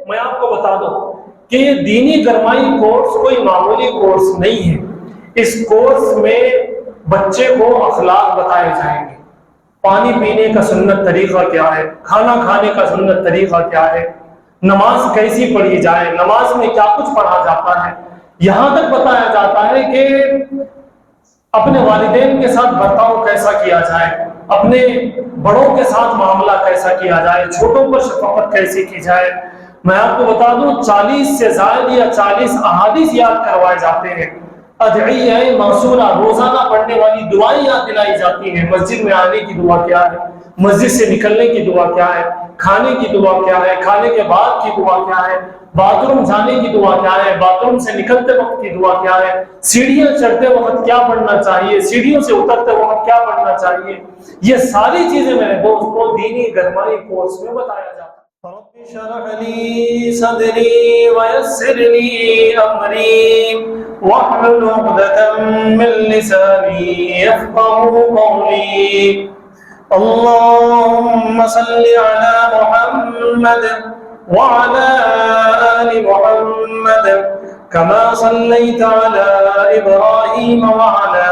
میں آپ کو بتا دوں کہ یہ دینی گرمائی کورس کوئی معمولی کورس نہیں ہے۔ اس کورس میں بچے کو اخلاق بتائے جائیں گے، پانی پینے کا سنت طریقہ کیا ہے، کھانا کھانے کا سنت طریقہ کیا ہے، نماز کیسی پڑھی جائے، نماز میں کیا کچھ پڑھا جاتا ہے، یہاں تک بتایا جاتا ہے کہ اپنے والدین کے ساتھ برتاؤ کیسا کیا جائے، اپنے بڑوں کے ساتھ معاملہ کیسا کیا جائے، چھوٹوں پر شفقت کیسی کی جائے۔ میں آپ کو بتا دوں 40 سے زائد یا 40 احادیث یاد کروائے جاتے ہیں، ادعیہ معصورہ روزانہ پڑھنے والی دعائیں یاد دلائی جاتی ہیں۔ مسجد میں آنے کی دعا کیا ہے، مسجد سے نکلنے کی دعا کیا ہے، کھانے کی دعا کیا ہے، کھانے کے بعد کی دعا کیا ہے، باتھ روم جانے کی دعا کیا ہے، باتھ روم سے نکلتے وقت کی دعا کیا ہے، سیڑھیاں چڑھتے وقت کیا پڑھنا چاہیے، سیڑھیوں سے اترتے وقت کیا پڑھنا چاہیے، یہ ساری چیزیں میرے دوستوں دینی گرمائی کورس میں بتایا جاتا ہے۔ رب اشرح لي صدري ويسر لي أمري واحلل عقدة من لساني يفقهوا قولي اللهم صل على محمد وعلى آل محمد كما صليت على إبراهيم وعلى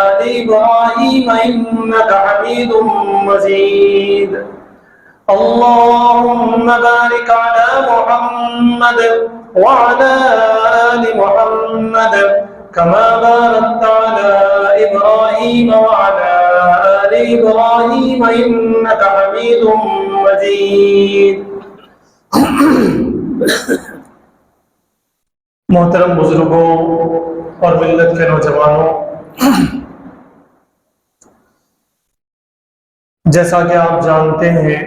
آل إبراهيم إنك حميد مجيد اللهم بارك على محمد وعلى آل محمد كما باركت على إبراهيم وعلى آل إبراهيم إنك حميد مجيد۔ محترم بزرگوں اور ملت کے نوجوانوں، جیسا کہ آپ جانتے ہیں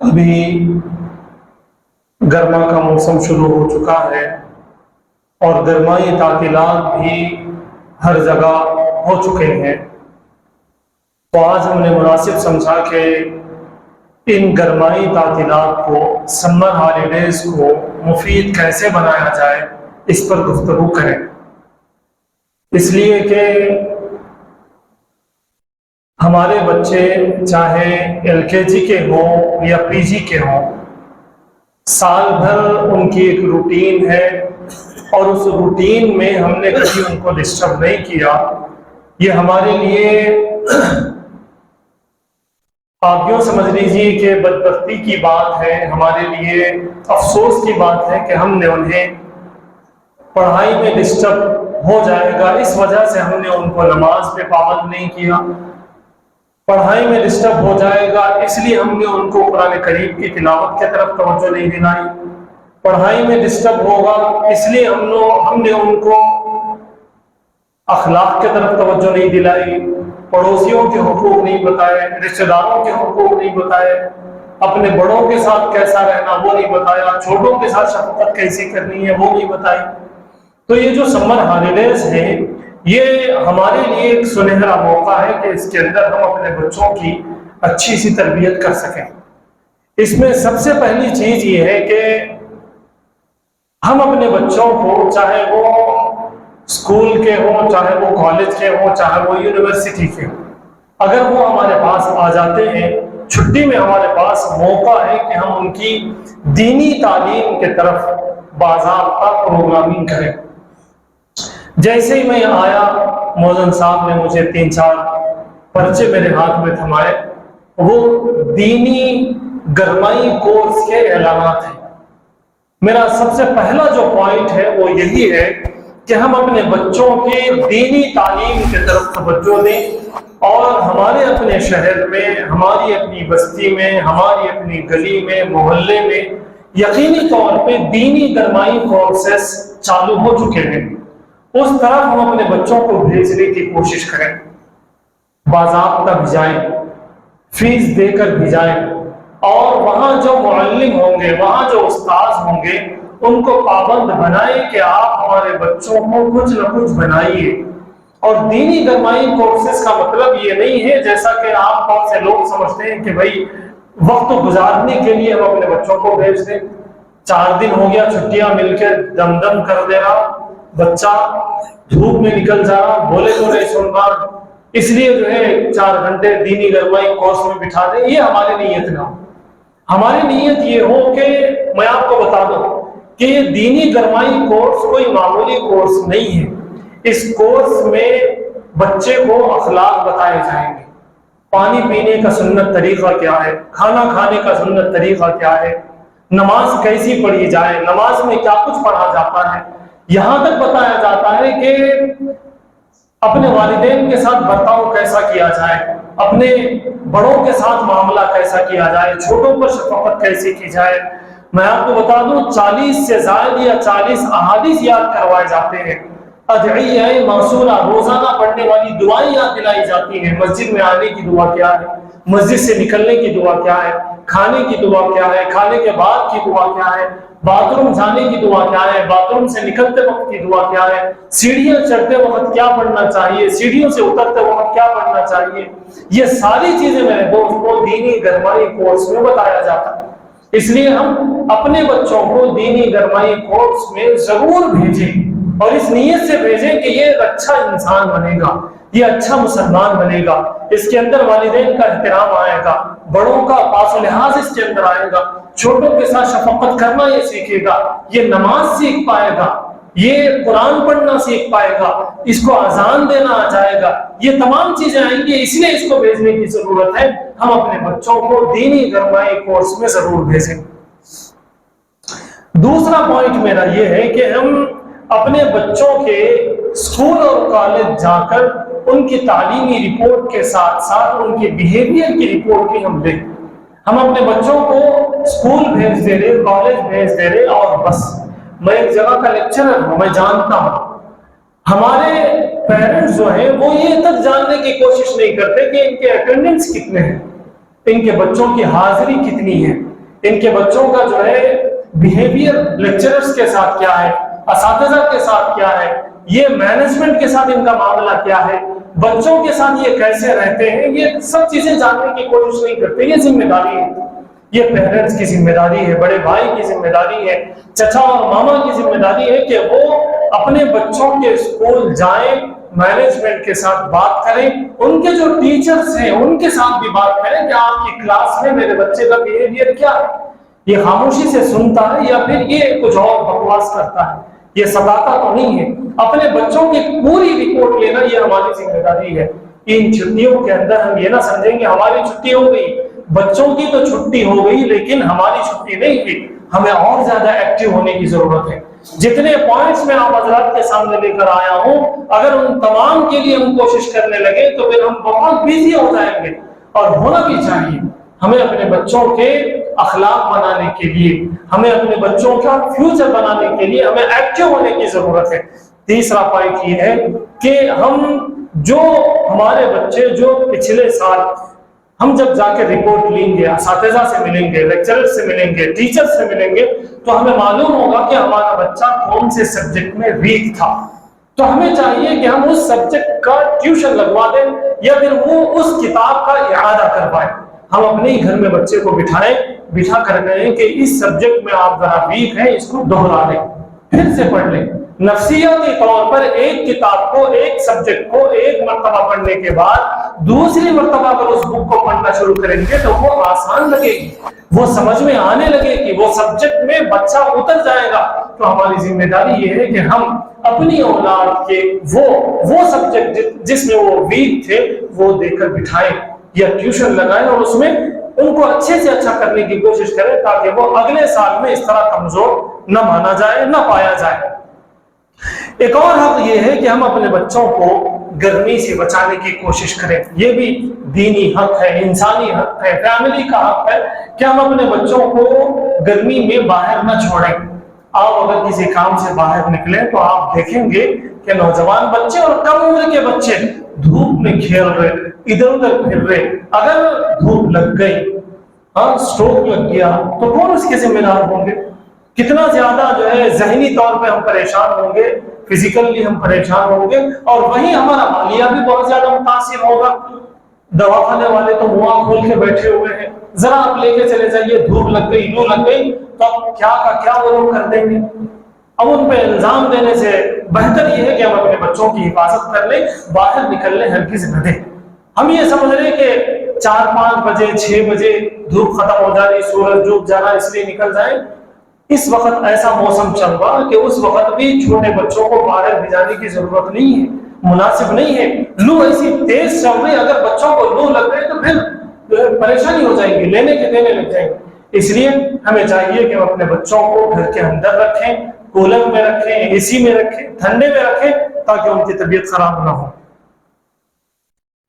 ابھی گرما کا موسم شروع ہو چکا ہے اور گرمائی تعطیلات بھی ہر جگہ ہو چکے ہیں، تو آج ہم نے مناسب سمجھا کہ ان گرمائی تعطیلات کو، سمر ہالیڈیز کو مفید کیسے بنایا جائے اس پر گفتگو کریں، اس لیے کہ ہمارے بچے چاہے LKG کے ہوں یا PG کے ہوں، سال بھر ان کی ایک روٹین ہے اور اس روٹین میں ہم نے کبھی ان کو ڈسٹرب نہیں کیا۔ یہ ہمارے لیے آپ یوں سمجھ لیجیے کہ بدبختی کی بات ہے، ہمارے لیے افسوس کی بات ہے کہ ہم نے انہیں پڑھائی میں ڈسٹرب ہو جائے گا اس وجہ سے ہم نے ان کو نماز پہ پابند نہیں کیا، پڑھائی میں ڈسٹرب ہو جائے گا اس لیے ہم نے ان کو قرآن کریم کی تلاوت کی طرف توجہ نہیں دلائی، پڑھائی میں ڈسٹرب ہوگا اس لیے ہم نے ان کو اخلاق کی طرف توجہ نہیں دلائی، پڑوسیوں کے حقوق نہیں بتائے، رشتہ داروں کے حقوق نہیں بتائے، اپنے بڑوں کے ساتھ کیسا رہنا وہ نہیں بتایا، چھوٹوں کے ساتھ شفقت کیسی کرنی ہے وہ نہیں بتائی۔ تو یہ جو سمر ہالیڈیز ہیں یہ ہمارے لیے ایک سنہرا موقع ہے کہ اس کے اندر ہم اپنے بچوں کی اچھی سی تربیت کر سکیں۔ اس میں سب سے پہلی چیز یہ ہے کہ ہم اپنے بچوں کو، چاہے وہ اسکول کے ہوں، چاہے وہ کالج کے ہوں، چاہے وہ یونیورسٹی کے ہوں، اگر وہ ہمارے پاس آ جاتے ہیں چھٹی میں، ہمارے پاس موقع ہے کہ ہم ان کی دینی تعلیم کے طرف باضابطہ پروگرامنگ کریں۔ جیسے ہی میں آیا موزن صاحب نے مجھے 3-4 پرچے میرے ہاتھ میں تھمائے، وہ دینی گرمائی کورس کے اعلانات ہیں۔ میرا سب سے پہلا جو پوائنٹ ہے وہ یہی ہے کہ ہم اپنے بچوں کے دینی تعلیم کی طرف توجہ دیں اور ہمارے اپنے شہر میں، ہماری اپنی بستی میں، ہماری اپنی گلی میں، محلے میں یقینی طور پہ دینی گرمائی کورسز چالو ہو چکے ہیں، اس طرف ہم اپنے بچوں کو بھیجنے کی کوشش کریں، باضابطہ بھیجائیں، فیس دے کر بھیجائیں، اور وہاں جو معلم ہوں گے، وہاں جو استاذ ہوں گے ان کو پابند بنائیں کہ آپ ہمارے بچوں کو کچھ نہ کچھ بنائیے۔ اور دینی گرمائی کورسز کا مطلب یہ نہیں ہے جیسا کہ آپ بہت سے لوگ سمجھتے ہیں کہ بھائی وقت گزارنے کے لیے ہم اپنے بچوں کو بھیج دیں، 4 دن ہو گیا چھٹیاں مل کے دم دم کر دے رہا، بچہ دھوپ میں نکل جا رہا، بولے تو نہیں سن رہا، اس لیے جو ہے 4 گھنٹے دینی گرمائی کورس میں بٹھا دیں۔ یہ ہماری نیت نہ ہو، ہماری نیت یہ ہو کہ میں آپ کو بتا بتا دو کہ یہ دینی گرمائی کورس کوئی معمولی کورس نہیں ہے. اس کورس میں بچے کو اخلاق بتائے جائیں گے، پانی پینے کا سنت طریقہ کیا ہے، کھانا کھانے کا سنت طریقہ کیا ہے، نماز کیسی پڑھی جائے، نماز میں کیا کچھ پڑھا جاتا ہے. یہاں تک بتایا جاتا ہے کہ اپنے والدین کے ساتھ برتاؤ کیسا کیا جائے، اپنے بڑوں کے ساتھ معاملہ کیسا کیا جائے، چھوٹوں پر شفقت کیسی کی جائے. میں آپ کو بتا دوں 40 سے زائد یا 40 احادیث یاد کروائے جاتے ہیں، ادعیہ معصورہ روزانہ پڑھنے والی دعائیں یاد دلائی جاتی ہیں. مسجد میں آنے کی دعا کیا ہے، مسجد سے نکلنے کی دعا کیا ہے، کھانے کی دعا کیا ہے، کھانے کے بعد کی دعا کیا ہے، باتھ روم جانے کی دعا کیا ہے، باتھ روم سے نکلتے وقت کی دعا کیا ہے، سیڑھیاں چڑھتے وقت کیا پڑھنا چاہیے، سیڑھیوں سے اترتے وقت کیا پڑھنا چاہیے. یہ ساری چیزیں میرے دوست کو دینی گرمائی کورس میں بتایا جاتا ہے. اس لیے ہم اپنے بچوں کو دینی گرمائی کورس میں ضرور بھیجیں، اور اس نیت سے بھیجیں کہ یہ ایک اچھا انسان بنے گا، یہ اچھا مسلمان بنے گا. اس کے اندر والدین کا احترام آئے گا، بڑوں کا پاس و لحاظ اس کے اندر آئے گا، چھوٹوں کے ساتھ شفقت کرنا یہ سیکھے گا، یہ نماز سیکھ پائے گا، یہ قرآن پڑھنا سیکھ پائے گا، اس کو اذان دینا آ جائے گا. یہ تمام چیزیں آئیں گی، اس لیے اس کو بھیجنے کی ضرورت ہے. ہم اپنے بچوں کو دینی گرمائی کورس میں ضرور بھیجیں. دوسرا پوائنٹ میرا یہ ہے کہ ہم اپنے بچوں کے اسکول اور کالج جا کر ان کی تعلیمی رپورٹ کے ساتھ ساتھ ان کے بیہیویئر کی رپورٹ بھی ہم لیں. ہم اپنے بچوں کو اسکول بھیج دے رہے، کالج بھیج دے رہے، اور بس میں ایک جگہ کا لیکچرر ہوں، میں جانتا ہوں. ہمارے پیرنٹس جو ہیں وہ یہ تک جاننے کی کوشش نہیں کرتے کہ ان کے اٹینڈنس کتنے ہیں، ان کے بچوں کی حاضری کتنی ہے، ان کے بچوں کا جو ہے بیہیویئر لیکچررز کے ساتھ کیا ہے، اساتذہ کے ساتھ کیا ہے، یہ مینجمنٹ کے ساتھ ان کا معاملہ کیا ہے، بچوں کے ساتھ یہ کیسے رہتے ہیں. یہ سب چیزیں جاننے کی کوشش نہیں کرتے. یہ ذمہ داری ہے، یہ پیرنٹس کی ذمہ داری ہے، بڑے بھائی کی ذمہ داری ہے، چچا اور ماما کی ذمہ داری ہے کہ وہ اپنے بچوں کے اسکول جائیں، مینجمنٹ کے ساتھ بات کریں، ان کے جو ٹیچرز ہیں ان کے ساتھ بھی بات کریں کہ آپ کی کلاس میں میرے بچے کا بیہیویئر کیا ہے. یہ خاموشی سے سنتا ہے یا پھر یہ کچھ اور بکواس کرتا ہے، یہ ستاتا تو نہیں ہے. اپنے بچوں کی پوری رپورٹ لینا یہ ہماری ذمہ داری ہے. ان چھٹیوں کے اندر ہم یہ نہ سمجھیں کہ ہماری چھٹی ہو گئی، بچوں کی تو چھٹی ہو گئی لیکن ہماری چھٹی نہیں ہوئی. ہمیں اور زیادہ ایکٹیو ہونے کی ضرورت ہے. جتنے پوائنٹس میں آپ حضرات کے سامنے لے کر آیا ہوں، اگر ان تمام کے لیے ہم کوشش کرنے لگے تو پھر ہم بہت بیزی ہو جائیں گے، اور ہونا بھی چاہیے. ہمیں اپنے بچوں کے اخلاق بنانے کے لیے، ہمیں اپنے بچوں کا فیوچر بنانے کے لیے ہمیں ایکٹیو ہونے کی ضرورت ہے. تیسرا پوائنٹ یہ ہے کہ ہم جو ہمارے بچے جو پچھلے سال ہم جب جا کے رپورٹ لیں گے، اساتذہ سے ملیں گے، لیکچرر سے ملیں گے، ٹیچر سے ملیں گے، تو ہمیں معلوم ہوگا کہ ہمارا بچہ کون سے سبجیکٹ میں ویک تھا. تو ہمیں چاہیے کہ ہم اس سبجیکٹ کا ٹیوشن لگوا دیں یا پھر وہ اس کتاب کا اعادہ کروائیں. ہم اپنے ہی گھر میں بچے کو بٹھا کر کہیں کہ اس سبجیکٹ میں آپ ذرا ویک ہیں، اس کو دوہرا لیں، پھر سے پڑھ لیں. نفسیاتی طور پر ایک کتاب کو، ایک سبجیکٹ کو ایک مرتبہ پڑھنے کے بعد دوسری مرتبہ اگر اس بک کو پڑھنا شروع کریں گے تو وہ آسان لگے گی، وہ سمجھ میں آنے لگے گی، وہ سبجیکٹ میں بچہ اتر جائے گا. تو ہماری ذمہ داری یہ ہے کہ ہم اپنی اولاد کے وہ سبجیکٹ جس میں وہ ویک تھے وہ دے کر بٹھائیں یا ٹیوشن لگائیں، اور اس میں ان کو اچھے سے اچھا کرنے کی کوشش کریں تاکہ وہ اگلے سال میں اس طرح کمزور نہ مانا جائے، نہ پایا جائے. ایک اور حق یہ ہے کہ ہم اپنے بچوں کو گرمی سے بچانے کی کوشش کریں. یہ بھی دینی حق ہے، انسانی حق ہے، فیملی کا حق ہے کہ ہم اپنے بچوں کو گرمی میں باہر نہ چھوڑیں. آپ اگر کسی کام سے باہر نکلیں تو آپ دیکھیں گے کہ نوجوان بچے اور کم عمر کے بچے دھوپ میں کھیل رہے، ادھر ادھر پھر رہے. اگر دھوپ لگ گئی، اسٹروک لگ گیا تو کون اس کے ذمہ دار ہوں گے؟ کتنا زیادہ جو ہے ذہنی طور پہ ہم پریشان ہوں گے، فزیکلی ہم پریشان ہوں گے، اور وہیں ہمارا مالیہ بھی بہت زیادہ متاثر ہوگا. دواخانے والے تو منہ کھول کے بیٹھے ہوئے ہیں، ذرا آپ لے کے چلے جائیے، دھوپ لگ گئی، لو لگ گئی، تو اب کیا کا کیا وہ لوگ کر دیں گے. اب ان پہ الزام دینے سے بہتر یہ ہے کہ ہم اپنے بچوں کی حفاظت کر لیں، باہر نکلنے ہرگز نہ دیں. ہم یہ سمجھ رہے کہ 4-5 بجے 6 بجے دھوپ ختم ہو جا رہی، سورج ڈوب جانا، اس لیے نکل جائیں. اس وقت ایسا موسم چل رہا کہ اس وقت بھی چھوٹے بچوں کو باہر بھیجانے کی ضرورت نہیں ہے، مناسب نہیں ہے۔ لو ایسی تیز چل رہی، اگر بچوں کو لو لگ گئے تو پھر پریشانی ہو جائے گی، لینے کے دینے لگ جائیں گے۔ اس لیے ہمیں چاہیے کہ ہم اپنے بچوں کو گھر کے اندر رکھیں، کولر میں رکھیں، اے سی میں رکھیں، ٹھنڈے میں رکھیں، تاکہ ان کی طبیعت خراب نہ ہو۔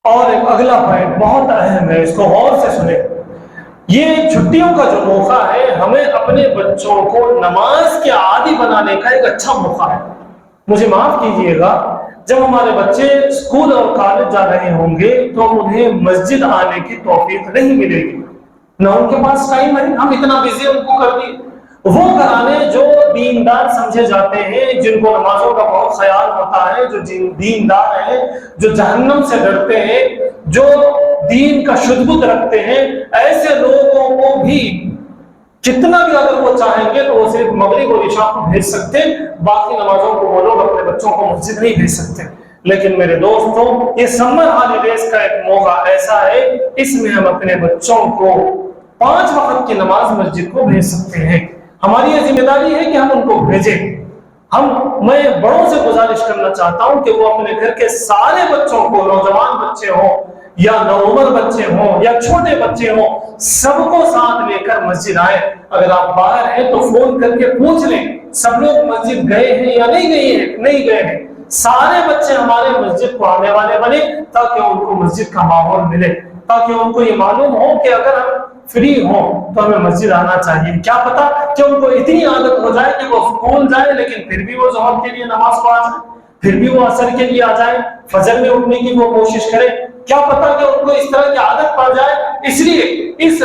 اور ایک اگلا پوائنٹ بہت اہم ہے، اس کو غور سے سنیں۔ یہ چھٹیوں کا جو موقع ہے، ہمیں اپنے بچوں کو نماز کے عادی بنانے کا ایک اچھا موقع ہے۔ مجھے معاف کیجئے گا، جب ہمارے بچے اسکول اور کالج جا رہے ہوں گے تو انہیں مسجد آنے کی توفیق نہیں ملے گی، نہ ان کے پاس ٹائم ہے، ہم اتنا بزی ان کو کر دیے۔ وہ گھرانے جو دیندار سمجھے جاتے ہیں، جن کو نمازوں کا بہت خیال ہوتا ہے، جو دیندار ہیں، جو جہنم سے ڈرتے ہیں، جو دین کا شدبد رکھتے ہیں، ایسے لوگوں کو بھی جتنا بھی اگر وہ چاہیں گے تو وہ صرف مغرب اور عشاء کو بھیج سکتے، باقی نمازوں کو وہ لوگ اپنے بچوں کو مسجد نہیں بھیج سکتے۔ لیکن میرے دوستوں، یہ سمر ہالیڈیز کا ایک موقع ایسا ہے، اس میں ہم اپنے بچوں کو 5 وقت کی نماز مسجد کو بھیج سکتے ہیں۔ ہماری یہ ذمہ داری ہے کہ ہم ان کو بھیجیں۔ میں بڑوں سے گزارش کرنا چاہتا ہوں کہ وہ اپنے گھر کے سارے بچوں کو، نوجوان بچے ہوں یا نوعمر بچے ہوں یا چھوٹے بچے ہوں، سب کو ساتھ لے کر مسجد آئیں۔ اگر آپ باہر ہیں تو فون کر کے پوچھ لیں سب لوگ مسجد گئے ہیں یا نہیں گئے ہیں۔ سارے بچے ہمارے مسجد کو آنے والے بنے، تاکہ ان کو مسجد کا ماحول ملے، تاکہ ان کو یہ معلوم ہو کہ اگر ہم فری ہوں تو ہمیں مسجد آنا چاہیے۔ کیا پتا کہ ان کو اتنی عادت ہو جائے کہ وہ اسکول جائے لیکن پھر بھی وہ ظہر کے لیے نماز پڑھا جائے، پھر بھی وہ عصر کے لیے آ جائے، فجر میں اٹھنے کی وہ کوشش کرے۔ کیا پتا کہ ان کو اس طرح کی عادت پڑ جائے۔ اس لیے اس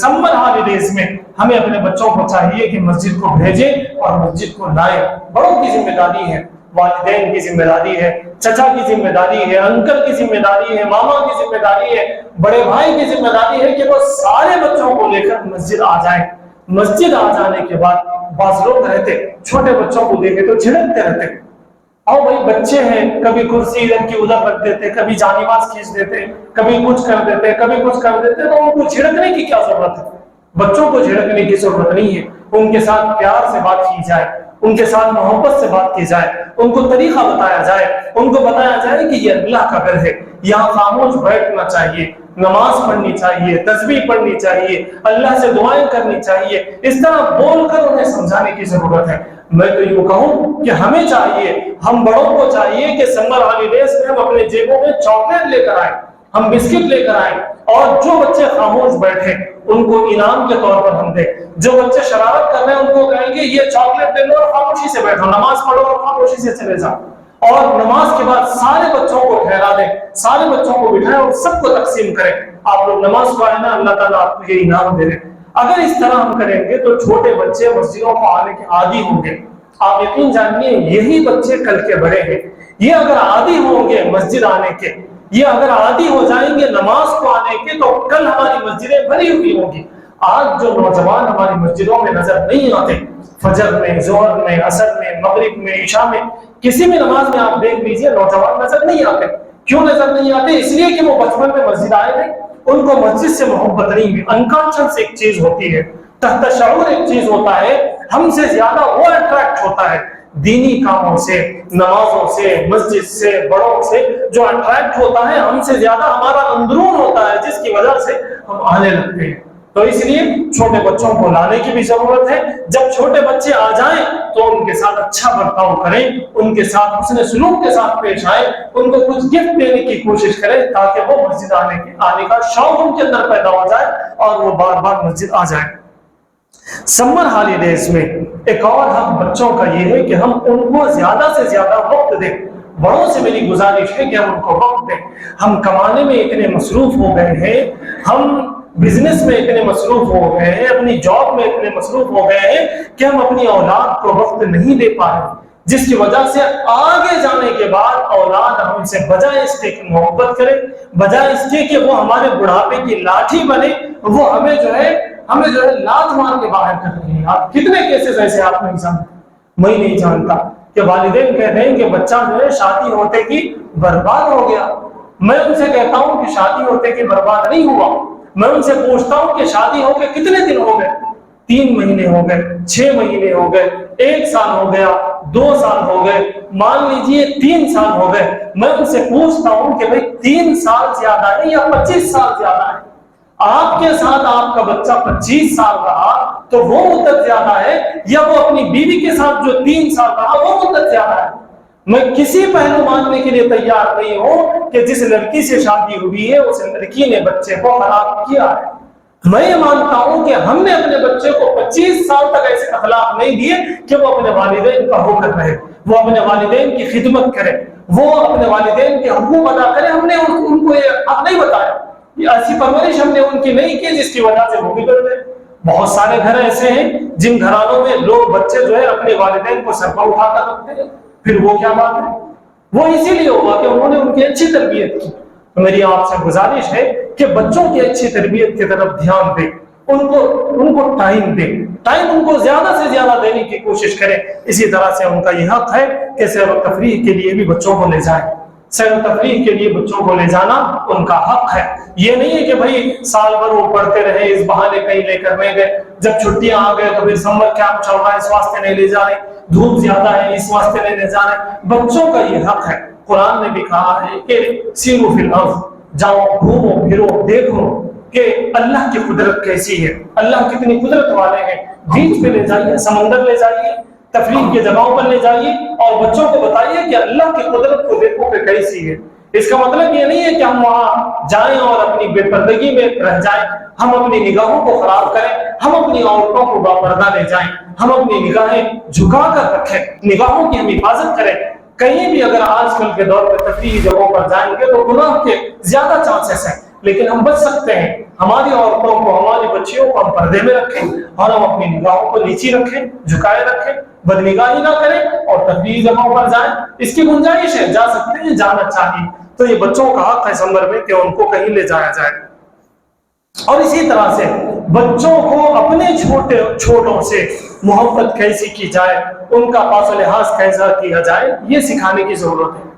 سمر ہالیڈیز میں ہمیں اپنے بچوں کو چاہیے کہ مسجد کو بھیجیں اور مسجد کو لائیں۔ بڑوں کی ذمہ داری ہے، والدین کی ذمہ داری ہے، چچا کی ذمہ داری ہے، انکل کی ذمہ داری ہے، ماما کی ذمہ داری ہے، بڑے بھائی کی ذمہ داری ہے کہ وہ سارے بچوں کو لے کر مسجد آ جائیں۔ مسجد آ جانے کے بعد بعض لوگ رہتے چھوٹے بچوں کو دیکھے تو جھڑکتے رہتے، اور بھائی بچے ہیں، کبھی کرسی ادھر کی ادھر رکھ دیتے، کبھی جانیواز کھینچ دیتے، کبھی کچھ کر دیتے، کبھی کچھ کر دیتے، تو ان کو جھڑکنے کی کیا ضرورت ہے؟ بچوں کو جھڑکنے کی ضرورت نہیں ہے۔ ان کے ساتھ پیار سے بات کی جائے، ان کے ساتھ محبت سے بات کی جائے، ان کو طریقہ بتایا جائے، ان کو بتایا جائے کہ یہ اللہ کا گھر ہے، یہاں خاموش بیٹھنا چاہیے، نماز پڑھنی چاہیے، تسبیح پڑھنی چاہیے، اللہ سے دعائیں کرنی چاہیے۔ اس طرح بول کر انہیں سمجھانے کی ضرورت ہے۔ میں تو یوں کہوں کہ ہمیں چاہیے، ہم بڑوں کو چاہیے کہ سمر ہالیڈیز میں ہم اپنے جیبوں میں چاکلیٹ لے کر آئیں، ہم بسکٹ لے کر آئیں، اور جو بچے خاموش بیٹھے ان کو انعام کے طور پر ہم دیں۔ جو بچے شرارت کر رہے ہیں ان کو کہیں گے یہ چاکلیٹ لے لو اور خاموشی سے بیٹھو، نماز پڑھو اور خاموشی سے چلے جاؤ۔ اور نماز کے بعد سارے بچوں کو ٹھہرا دیں، سارے بچوں کو بٹھائیں اور سب کو تقسیم کریں۔ آپ لوگ نماز پڑھیں نا، اللہ تعالیٰ آپ کو یہ انعام دے دیں۔ اگر اس طرح ہم کریں گے تو چھوٹے بچے مسجدوں کو آنے کے عادی ہوں گے۔ آپ یقین جانیے یہی بچے کل کے بڑے ہیں۔ یہ اگر عادی ہوں گے مسجد آنے کے، یہ اگر عادی ہو جائیں گے نماز کو آنے کے، تو کل ہماری مسجدیں بھری ہوئی ہوں گی۔ آج جو نوجوان ہماری مسجدوں میں نظر نہیں آتے، فجر میں، ظہر میں، عصر میں، مغرب میں، عشاء میں، کسی بھی نماز میں آپ دیکھ لیجئے نوجوان نظر نہیں آتے۔ کیوں نظر نہیں آتے؟ اس لیے کہ وہ بچپن میں مسجد آئے تھے، ان کو مسجد سے محبت نہیں ہوئی۔ انکانشس ایک چیز ہوتی ہے، تحت شعور ایک چیز ہوتا ہے، ہم سے زیادہ وہ اٹریکٹ ہوتا ہے دینی کاموں سے، نمازوں سے، مسجد سے، بڑوں سے۔ جو اٹریکٹ ہوتا ہے ہم سے زیادہ ہمارا اندرون ہوتا ہے، جس کی وجہ سے ہم آنے لگتے ہیں۔ تو اس لیے چھوٹے بچوں کو لانے کی بھی ضرورت ہے۔ جب چھوٹے بچے آ جائیں تو ان کے ساتھ اچھا برتاؤ کریں، ان کے ساتھ حسن سلوک کے ساتھ پیش آئیں، ان کو کچھ گفٹ دینے کی کوشش کریں، تاکہ وہ مسجد آنے کا شوق ان کے اندر پیدا ہو جائے اور وہ بار بار مسجد آ جائیں۔ سمر ہالیڈیز میں ایک اور حق بچوں کا یہ ہے کہ ہم ان کو زیادہ سے زیادہ وقت دیں۔ بڑوں سے میری گزارش ہے کہ ہم ان کو وقت دیں۔ ہم کمانے میں اتنے مصروف ہو گئے ہیں، ہم بزنس میں اتنے مصروف ہو گئے ہیں، اپنی جاب میں اتنے مصروف ہو گئے ہیں کہ ہم اپنی اولاد کو وقت نہیں دے پا رہے، جس کی وجہ سے آگے جانے کے بعد اولاد ہم سے بجائے اس کے کہ محبت کرے، بجائے اس کے کہ وہ ہمارے بڑھاپے کی لاٹھی بنے، وہ ہمیں جو ہے لات مار کے باہر کر رہی ہے۔ آپ کتنے کیسز ایسے آپ نہیں جانتے، میں نہیں جانتا، کہ والدین کہتے ہیں کہ بچہ جو ہے شادی ہوتے کی برباد ہو گیا۔ میں ان سے کہتا ہوں کہ شادی ہوتے کی برباد نہیں ہوا۔ میں ان سے پوچھتا ہوں کہ شادی ہو کے کتنے دن ہو گئے؟ 3 مہینے ہو گئے, 6 مہینے ہو گئے, 1 سال ہو گیا, 2 سال ہو گئے, مان لیجئے 3 سال ہو گئے, میں ان سے پوچھتا ہوں کہ بھئی 3 سال زیادہ ہے یا 25 سال زیادہ ہے؟ آپ کے ساتھ آپ کا بچہ 25 سال رہا تو وہ مدت زیادہ ہے, یا وہ اپنی بیوی کے ساتھ جو 3 سال رہا وہ مدت زیادہ ہے؟ میں کسی پہلو ماننے کے لیے تیار نہیں ہوں کہ جس لڑکی سے شادی ہوئی ہے اس لڑکی نے بچے کو خراب کیا ہے. میں یہ مانتا ہوں کہ ہم نے اپنے بچے کو 25 سال تک ایسے اخلاق نہیں دیے کہ وہ اپنے والدین کا ہو کر رہے, وہ اپنے والدین کی خدمت کرے, وہ اپنے والدین کے حقوق ادا کرے. ہم نے ان کو یہ حق نہیں بتایا, یہ ایسی پرورش ہم نے ان کی نہیں کی جس کی وجہ سے وہ بگڑ گئے. بہت سارے گھر ایسے ہیں جن گھرانوں میں لوگ بچے جو ہے اپنے والدین کو سر پر اٹھا کر رکھتے ہیں. پھر وہ کیا بات ہے؟ وہ اسی لیے ہوا کہ انہوں نے ان کی اچھی تربیت کی. میری آپ سے گزارش ہے کہ بچوں کی اچھی تربیت کی طرف دھیان دیں, ان کو ٹائم دیں, ٹائم ان کو زیادہ سے زیادہ دینے کی کوشش کریں. اسی طرح سے ان کا یہ حق ہے کہ سیر و تفریح کے لیے بھی بچوں کو لے جائیں. سیر و تفریح کے لیے بچوں کو لے جانا ان کا حق ہے. یہ نہیں ہے کہ بھائی سال بھر وہ پڑھتے رہے, اس بہانے کہیں لے کر نہیں گئے, جب چھٹیاں آ گئے تو پھر سمر کیمپ چل رہا ہے اس واسطے نہیں لے جا رہے, دھوپ زیادہ ہے اس واسطے نہیں لے جا رہے. بچوں کا یہ حق ہے. قرآن نے بھی کہا ہے کہ سیروا فی الارض, جاؤ گھومو پھرو دیکھو کہ اللہ کی قدرت کیسی ہے, اللہ کتنی قدرت والے ہیں. بیچ پہ لے جائیے, سمندر لے جائیے, تفریح کے جگہوں پر لے جائیے اور بچوں کو بتائیے کہ اللہ کی قدرت کو دیکھو کہ کیسی ہے. اس کا مطلب یہ نہیں ہے کہ ہم وہاں جائیں اور اپنی بے پردگی میں رہ جائیں, ہم اپنی نگاہوں کو خراب کریں, ہم اپنی عورتوں کو باپردہ لے جائیں, ہم اپنی نگاہیں جھکا کر رکھیں, نگاہوں کی ہم حفاظت کریں. کہیں بھی اگر آج کل کے دور پہ تفریحی جگہوں پر جائیں گے تو گناہ کے زیادہ چانسز ہیں, لیکن ہم بچ سکتے ہیں. ہماری عورتوں کو, ہماری بچیوں کو ہم پردے میں رکھیں اور ہم اپنی نگاہوں کو نیچی رکھیں, جھکائے رکھیں, بدنگاہی نہ کریں اور تفریحی جگہوں پر جائیں. اس کی گنجائش ہے, جا سکتے ہیں, جانا چاہیے. تو یہ بچوں کا حق ہے سمر میں کہ ان کو کہیں لے جایا جائے. اور اسی طرح سے بچوں کو اپنے چھوٹوں سے محبت کیسی کی جائے, ان کا پاس و لحاظ کیسا کیا جائے, یہ سکھانے کی ضرورت ہے.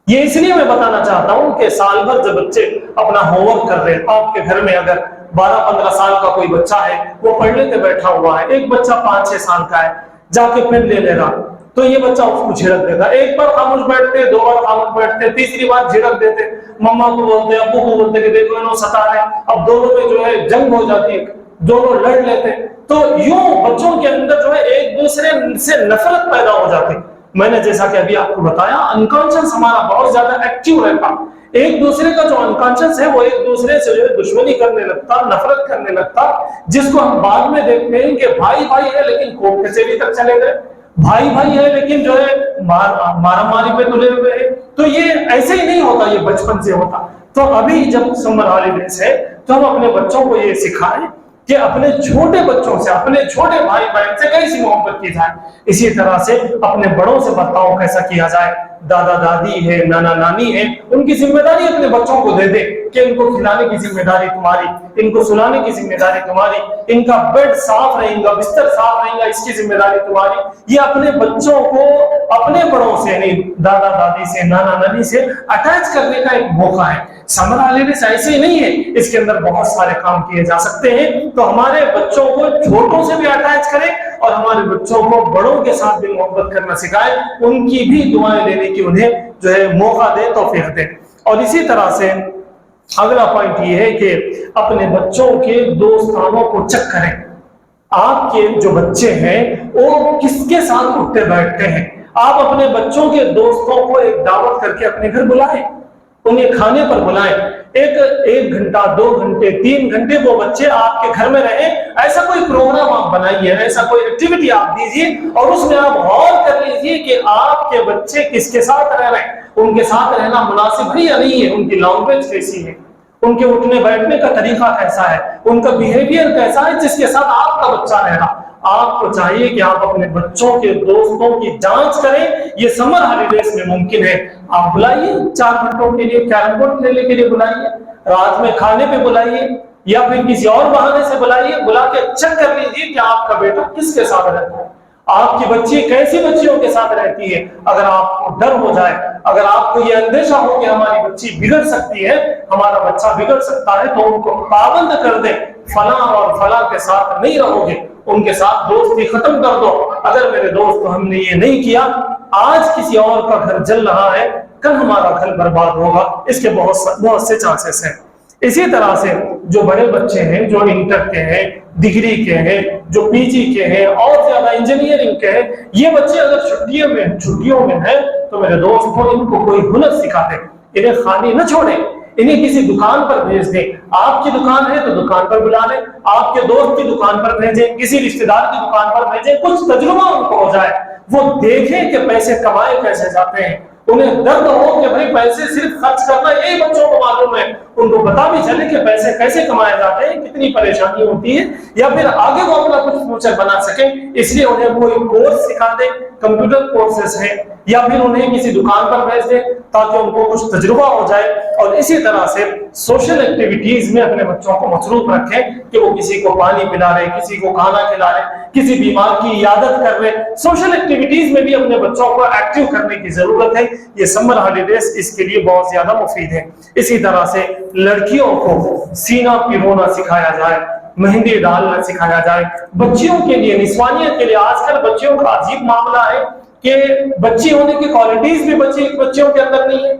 یہ اس لیے میں بتانا چاہتا ہوں کہ سال بھر جب بچے اپنا ہوم ورک کر رہے ہیں, آپ کے گھر میں اگر 12-15 سال کا کوئی بچہ ہے وہ پڑھنے کے بیٹھا ہوا ہے, ایک بچہ 5-6 سال کا ہے جا کے پین لے لے رہا, تو یہ بچہ اس کو جھڑک دیتا. ایک بار خاموش بیٹھتے, 2 بار خاموش بیٹھتے, تیسری بار جھڑک دیتے, مما کو بولتے, ابو کو بولتے کہ دیکھو انہوں ستا رہے ہیں. اب دونوں میں جو ہے جنگ ہو جاتی ہے, دونوں لڑ لیتے. تو یوں بچوں کے اندر جو ہے ایک دوسرے سے نفرت پیدا ہو جاتی. میں نے جیسا کہ ابھی آپ کو بتایا, انکانشس ہمارا بہت زیادہ ایکٹیو رہتا. ایک دوسرے کا جو انکانشس ہے وہ ایک دوسرے سے جو ہے دشمنی کرنے لگتا, نفرت کرنے لگتا, جس کو ہم بعد میں دیکھتے ہیں کہ بھائی بھائی ہے لیکن کوٹ کچہری تک چلے گئے, بھائی بھائی ہے لیکن جو ہے مارا ماری پہ تلے ہوئے ہیں. تو یہ ایسے ہی نہیں ہوتا, یہ بچپن سے ہوتا. تو ابھی جب سمر ہالیڈیز ہے تو ہم اپنے بچوں کو یہ سکھائیں کہ اپنے چھوٹے بچوں سے, اپنے چھوٹے بھائی بہن سے کیسی محبت کی جائے. اسی طرح سے اپنے بڑوں سے برتاؤ کیسا کیا جائے. دادا دادی ہے, نانا نانی ہے, ان کی ذمہ داری اپنے بچوں کو دے دے کہ ان کو کھلانے کی ذمہ داری تمہاری, ان کو سلانے کی ذمہ داری تمہاری, ان کا بیڈ صاف رہے گا, بستر صاف رہے گا, اس کی ذمہ داری تمہاری. یہ اپنے بچوں کو اپنے بڑوں سے, یعنی دادا دادی سے, نانا نانی سے اٹیچ کرنے کا ایک موقع ہے. سمر ہالیڈیز ایسے ہی نہیں ہے, اس کے اندر بہت سارے کام کیے جا سکتے ہیں. تو ہمارے بچوں کو چھوٹوں سے بھی اٹیچ کریں اور ہمارے بچوں کو بڑوں کے ساتھ بھی محبت کرنا سکھائیں, ان کی بھی دعائیں لینے کی انہیں جو ہے موقع دے, توفیق دے. اور اسی طرح سے اگلا پوائنٹ یہ ہے کہ اپنے بچوں کے دوستانوں کو چیک کریں. آپ کے جو بچے ہیں وہ کس کے ساتھ اٹھتے بیٹھتے ہیں. آپ اپنے بچوں کے دوستوں کو ایک دعوت کر کے اپنے گھر بلائیں, انہیں کھانے پر بلائیں. ایک گھنٹہ, 2 گھنٹے, 3 گھنٹے وہ بچے آپ کے گھر میں رہیں. ایسا کوئی پروگرام آپ بنائیے, ایسا کوئی ایکٹیویٹی آپ دیجیے اور اس میں آپ غور کر لیجیے کہ آپ کے بچے کس کے ساتھ رہ رہے ہیں, ان کے ساتھ رہنا مناسب ہے یا نہیں ہے, ان کی لینگویج کیسی ہے, ان کے اٹھنے بیٹھنے کا طریقہ کیسا ہے, ان کا بیہیویئر کیسا ہے جس کے ساتھ آپ کا بچہ رہ رہا. آپ کو چاہیے کہ آپ اپنے بچوں کے دوستوں کی جانچ کریں. یہ سمر ہالیڈیز میں ممکن ہے. آپ بلائیے 4 گھنٹوں کے لیے, کیرم بورڈ کھیلنے کے لیے بلائیے, رات میں کھانے پہ بلائیے, یا پھر کسی اور بہانے سے بلائیے. بلا کے چیک کر لیجیے کہ آپ کا بیٹا کس کے ساتھ رہتا ہے, آپ کی بچی کیسی بچیوں کے ساتھ رہتی ہے. اگر آپ کو ڈر ہو جائے, اگر آپ کو یہ اندیشہ ہو کہ ہماری بچی بگڑ سکتی ہے, ہمارا بچہ بگڑ سکتا ہے, تو ان کو پابند کر دیں, فلاں اور فلاں کے ساتھ نہیں رہو گے, ان کے ساتھ دوستی ختم کر دو. اگر میرے دوست ہم نے یہ نہیں کیا، آج کسی اور کا گھر جل رہا ہے، کل ہمارا گھر برباد ہوگا، اس کے بہت سے چانسز ہیں. اسی طرح سے جو بڑے بچے ہیں، جو انٹر کے ہیں، ڈگری کے ہیں، جو پی جی کے ہیں، اور زیادہ انجینئرنگ کے ہیں، یہ بچے اگر چھٹیوں میں ہیں تو میرے دوستوں ان کو کوئی ہنر سکھا دیں، انہیں خالی نہ چھوڑیں، انہیں کسی دکان پر بھیج دیں. آپ کی دکان ہے تو دکان پر بلا لیں، آپ کے دوست کی دکان پر بھیجیں، کسی رشتہ دار کی دکان پر بھیجیں، کچھ تجربہ ان کو ہو جائے، وہ دیکھیں کہ پیسے کمائے کیسے جاتے ہیں، انہیں درد ہو کہ بھائی پیسے صرف خرچ کرنا یہی بچوں کو معلوم ہے، ان کو پتا بھی چلے کہ پیسے کیسے کمائے جاتے ہیں، کتنی پریشانی ہوتی ہے، یا پھر آگے وہ اپنا کچھ فیوچر بنا سکیں. اس لیے انہیں کوئی کورس سکھا دیں، کمپیوٹر کورسز ہیں، یا پھر انہیں کسی دکان پر بھیج دیں تاکہ ان کو کچھ تجربہ ہو جائے. اور اسی طرح سے سوشل ایکٹیویٹیز میں اپنے بچوں کو مصروف رکھیں کہ وہ کسی کو پانی پلا رہے، کسی کو کھانا کھلا رہے، کسی بیمار کی عیادت کر رہے. سوشل ایکٹیویٹیز میں بھی اپنے بچوں کو ایکٹیو کرنے کی ضرورت ہے. یہ سمر ہالیڈیز اس کے لیے بہت زیادہ مفید ہے. اسی طرح سے لڑکیوں کو سینہ پرونا سکھایا جائے، مہندی ڈالنا سکھایا جائے. بچیوں کے لیے، نسوانیت کے لیے آج کل بچیوں کا عجیب معاملہ ہے کہ بچی ہونے کی کوالٹیز بھی بچیوں کے اندر نہیں ہے.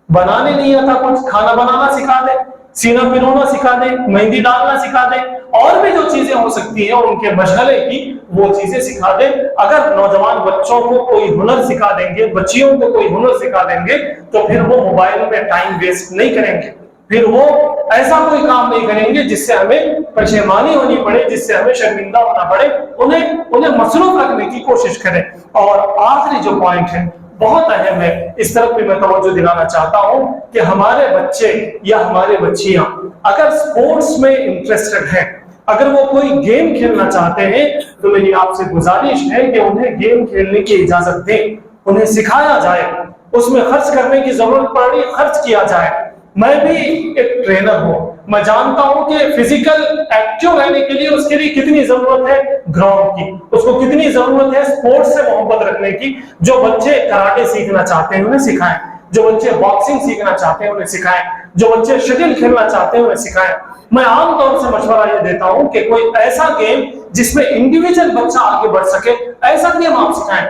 بنانے نہیں آتا کچھ، کھانا بنانا سکھا دیں، سینہ پرونا سکھا دیں، مہندی ڈالنا سکھا دیں، اور بھی جو چیزیں ہو سکتی ہیں ان کے مشغلے کی وہ چیزیں سکھا دیں. اگر نوجوان بچوں کو کوئی ہنر سکھا دیں گے، بچیوں کو کوئی ہنر سکھا دیں گے، تو پھر وہ موبائل میں ٹائم ویسٹ نہیں کریں گے، پھر وہ ایسا کوئی کام نہیں کریں گے جس سے ہمیں پشیمانی ہونی پڑے، جس سے ہمیں شرمندہ ہونا پڑے. انہیں مصروف رکھنے کی کوشش کریں. اور آخری جو پوائنٹ ہے بہت اہم ہے، اس طرف بھی میں توجہ دلانا چاہتا ہوں کہ ہمارے بچے یا ہمارے بچیاں اگر سپورٹس میں انٹرسٹڈ ہیں، اگر وہ کوئی گیم کھیلنا چاہتے ہیں، تو میری آپ سے گزارش ہے کہ انہیں گیم کھیلنے کی اجازت دیں، انہیں سکھایا جائے، اس میں خرچ کرنے کی ضرورت پڑی خرچ کیا جائے. میں بھی ایک ٹرینر ہوں، میں جانتا ہوں کہ فزیکل ایکٹیو رہنے کے لیے اس کے لیے کتنی ضرورت ہے گراؤنڈ کی، اس کو کتنی ضرورت ہے سپورٹس سے محبت رکھنے کی. جو بچے کراٹے سیکھنا چاہتے ہیں انہیں سکھائیں، جو بچے باکسنگ سیکھنا چاہتے ہیں انہیں سکھائیں، جو بچے شٹل کھیلنا چاہتے ہیں انہیں سکھائیں. میں عام طور سے مشورہ یہ دیتا ہوں کہ کوئی ایسا گیم جس میں انڈیویجل بچہ آگے بڑھ سکے، ایسا گیم آپ سکھائیں.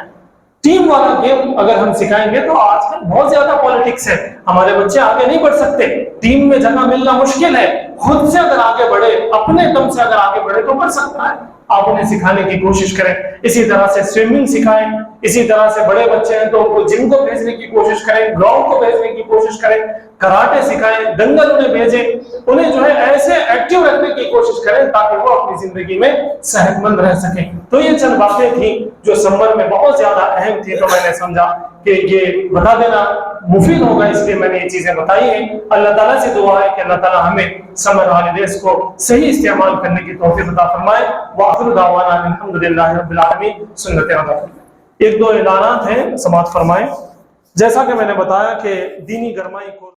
ٹیم والا گیم اگر ہم سکھائیں گے تو آج کل بہت زیادہ پالیٹکس ہے، ہمارے بچے آگے نہیں بڑھ سکتے، ٹیم میں جگہ ملنا مشکل ہے. خود سے اگر آگے بڑھے، اپنے دم سے اگر آگے بڑھے تو بڑھ سکتا ہے. آپ انہیں سکھانے کی کوشش کریں. اسی طرح سے سوئمنگ سکھائیں. اسی طرح سے بڑے بچے ہیں تو ان کو جم کو بھیجنے کی کوشش کریں، گراؤنڈ کو بھیجنے کی کوشش کریں، کراٹے سکھائیں، دنگل انہیں بھیجیں، انہیں جو ہے ایسے ایکٹیو رکھنے کی کوشش کریں تاکہ وہ اپنی زندگی میں صحت مند رہ سکیں. تو یہ چند باتیں تھیں جو سمر میں بہت زیادہ اہم تھی، تو میں نے سمجھا کہ یہ بتا دینا مفید ہوگا، اس لیے میں نے یہ چیزیں بتائی ہیں. اللہ تعالیٰ سے دعا ہے کہ اللہ تعالیٰ ہمیں سمر ہالیڈیز کو صحیح استعمال کرنے کی توفیق عطا فرمائے. وآخر دعوانا الحمدللہ رب العالمین. سنت ادا. ایک دو اعلانات ہیں، سماعت فرمائیں. جیسا کہ میں نے بتایا کہ دینی گرمائی کو